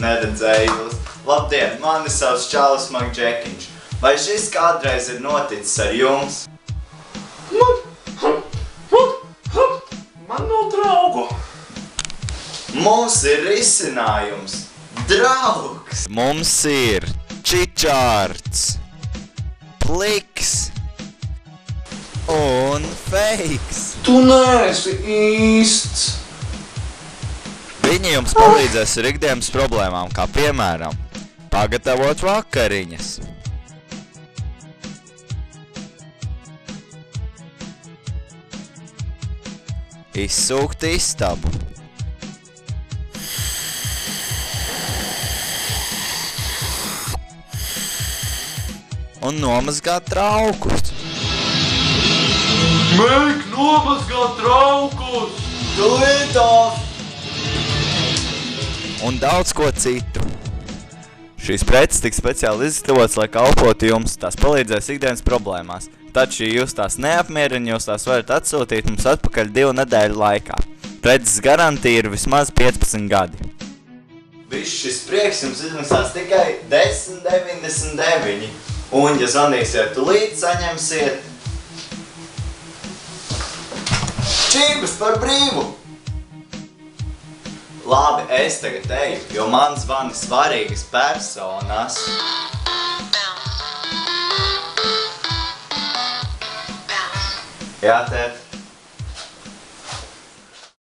Neredzēju jūs. Labdien, mani sauc Čālis Makdžekiņš. Vai šis kādreiz ir noticis ar jums? Man nav draugu. Mums ir risinājums. Draugs. Mums ir Čičārds, Pliks un Feiks. Tu neesi īsts. Viņi jums palīdzēs ar ikdienas problēmām, kā piemēram, pagatavot vakariņas, izsūkt istabu, un nomazgāt traukus. Mēģi nomazgāt traukus. Tūlītās. Un daudz ko citu. Šīs preces tiks speciāli izgatavotas, lai kalpotu jums, tās palīdzēs ikdienas problēmās. Taču, ja jūs tās neapmierina, jūs tās varat atsūtīt mums atpakaļ 2 nedēļu laikā. Preces garantija ir vismaz 15 gadi. Viss šis prieks jums izmaksās tikai 10,99. Un, ja zvanīsiet tūlīt, saņemsiet čības par brīvu. Labi, es tagad eju, jo man zvana svarīgas personas. Jā, tēt.